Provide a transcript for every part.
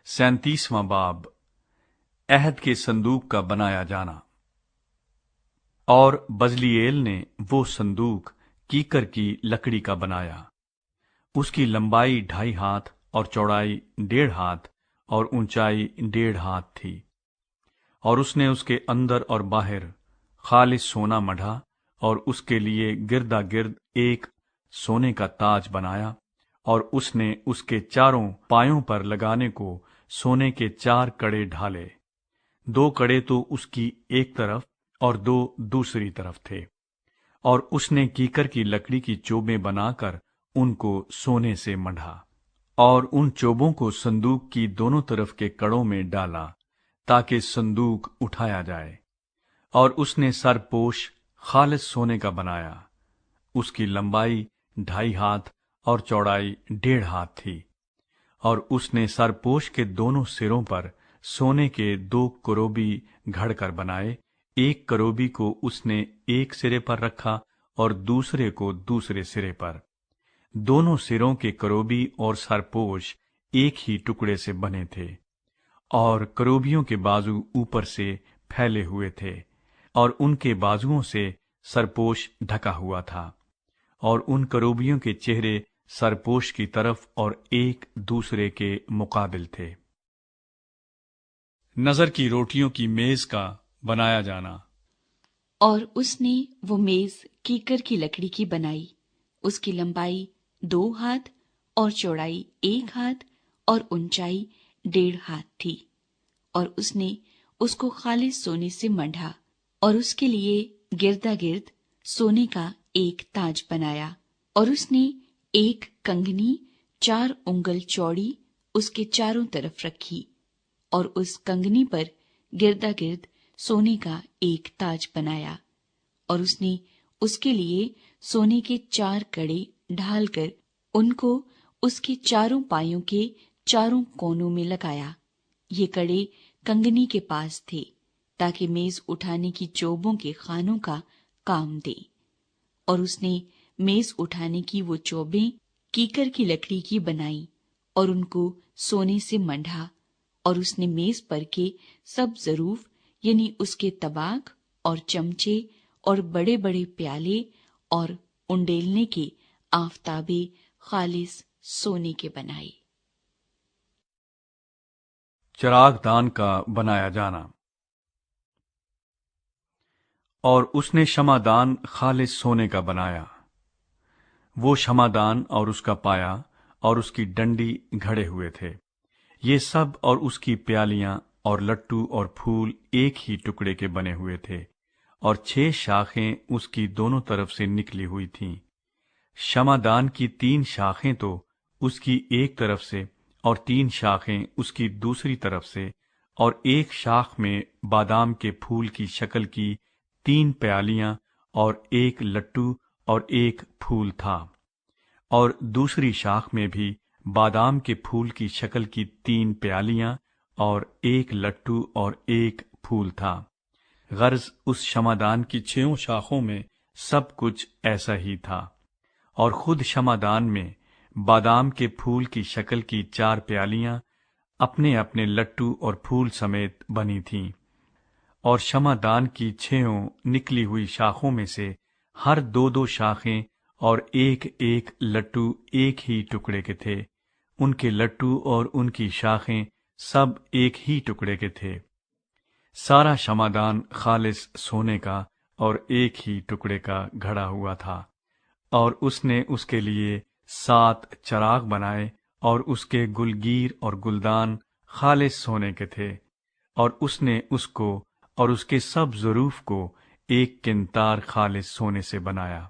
37واں باب عہد کے صندوق کا بنایا جانا۔ اور بزلییل نے وہ صندوق کیکر کی لکڑی کا بنایا، اس کی لمبائی 2.5 ہاتھ اور چوڑائی 1.5 ہاتھ اور اونچائی 1.5 ہاتھ تھی، اور اس نے اس کے اندر اور باہر خالص سونا مڑھا، اور اس کے لیے گردا گرد ایک سونے کا تاج بنایا، اور اس نے اس کے چاروں پایوں پر لگانے کو سونے کے 4 کڑے ڈھالے، 2 کڑے تو اس کی ایک طرف اور 2 دوسری طرف تھے، اور اس نے کیکر کی لکڑی کی چوبیں بنا کر ان کو سونے سے مڑھا، اور ان چوبوں کو صندوق کی دونوں طرف کے کڑوں میں ڈالا تاکہ صندوق اٹھایا جائے۔ اور اس نے سرپوش خالص سونے کا بنایا، اس کی لمبائی 2.5 ہاتھ اور چوڑائی 1.5 ہاتھ تھی، اور اس نے سرپوش کے دونوں سروں پر سونے کے 2 کروبی گھڑ کر بنائے، ایک کروبی کو اس نے ایک سرے پر رکھا اور دوسرے کو دوسرے سرے پر۔ دونوں سروں کے کروبی اور سرپوش ایک ہی ٹکڑے سے بنے تھے، اور کروبیوں کے بازو اوپر سے پھیلے ہوئے تھے، اور ان کے بازوؤں سے سرپوش ڈھکا ہوا تھا، اور ان کروبیوں کے چہرے سرپوش کی طرف اور ایک دوسرے کے مقابل تھے۔ نظر کی روٹیوں کی میز کا بنایا جانا۔ اور اس نے وہ میز کیکر کی لکڑی کی بنائی، اس کی لمبائی 2 ہاتھ اور چوڑائی 1 ہاتھ اور اونچائی 1.5 ہاتھ تھی، اور اس نے اس کو خالص سونے سے مڑھا، اور اس کے لیے گردا گرد سونے کا ایک تاج بنایا، اور اس نے ایک کنگنی 4 انگل چوڑی اس کے چاروں طرف رکھی، اور اس کنگنی پر گردا گرد سونے کا ایک تاج بنایا، اور اس نے اس کے لیے سونے کے 4 کڑے ڈھال کر ان کو اس کے چاروں پایوں کے چاروں کونوں میں لگایا۔ یہ کڑے کنگنی کے پاس تھے تاکہ میز اٹھانے کی چوبوں کے خانوں کا کام دے، اور اس نے میز اٹھانے کی وہ چوبیں کیکر کی لکڑی کی بنائی اور ان کو سونے سے مڑھا، اور اس نے میز پر کے سب ظروف یعنی اس کے طباق اور چمچے اور بڑے بڑے پیالے اور انڈیلنے کے آفتابے خالص سونے کے بنائے۔ چراغ دان کا بنایا جانا۔ اور اس نے شمعدان خالص سونے کا بنایا، وہ شمعدان اور اس کا پایا اور اس کی ڈنڈی گھڑے ہوئے تھے، یہ سب اور اس کی پیالیاں اور لٹو اور پھول ایک ہی ٹکڑے کے بنے ہوئے تھے، اور 6 شاخیں اس کی دونوں طرف سے نکلی ہوئی تھیں۔ شمعدان کی 3 شاخیں تو اس کی ایک طرف سے اور 3 شاخیں اس کی دوسری طرف سے، اور ایک شاخ میں بادام کے پھول کی شکل کی 3 پیالیاں اور ایک لٹو اور ایک پھول تھا، اور دوسری شاخ میں بھی بادام کے پھول کی شکل کی 3 پیالیاں اور ایک لٹو اور ایک پھول تھا۔ غرض اس شمعدان کی 6 شاخوں میں سب کچھ ایسا ہی تھا، اور خود شمعدان میں بادام کے پھول کی شکل کی 4 پیالیاں اپنے اپنے لٹو اور پھول سمیت بنی تھیں، اور شمعدان کی 6 نکلی ہوئی شاخوں میں سے ہر 2 شاخیں اور ایک ایک لٹو ایک ہی ٹکڑے کے تھے، ان کے لٹو اور ان کی شاخیں سب ایک ہی ٹکڑے کے تھے۔ سارا شمعدان خالص سونے کا اور ایک ہی ٹکڑے کا گھڑا ہوا تھا، اور اس نے اس کے لیے 7 چراغ بنائے، اور اس کے گلگیر اور گلدان خالص سونے کے تھے، اور اس نے اس کو اور اس کے سب ظروف کو ایک کنتار خالص سونے سے بنایا۔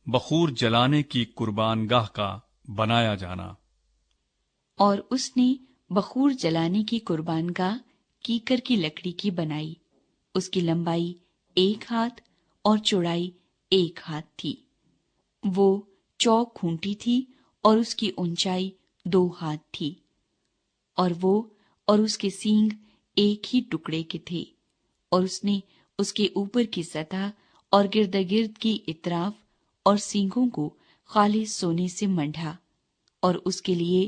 بخور جلانے کی قربان گاہ کا بنایا جانا۔ اور اس نے بخور جلانے کی قربان گاہ کیکر کی لکڑی کی بنائی، اس کی لمبائی 1 ہاتھ اور چوڑائی 1 ہاتھ تھی، وہ چوک کھونٹی تھی اور اس کی اونچائی 2 ہاتھ تھی، اور وہ اور اس کے سینگ ایک ہی ٹکڑے کے تھے، اور اس نے اس کے اوپر کی سطح اور گردا گرد کی اطراف اور سینگوں کو خالص سونے سے مڑھا، اور اس کے لیے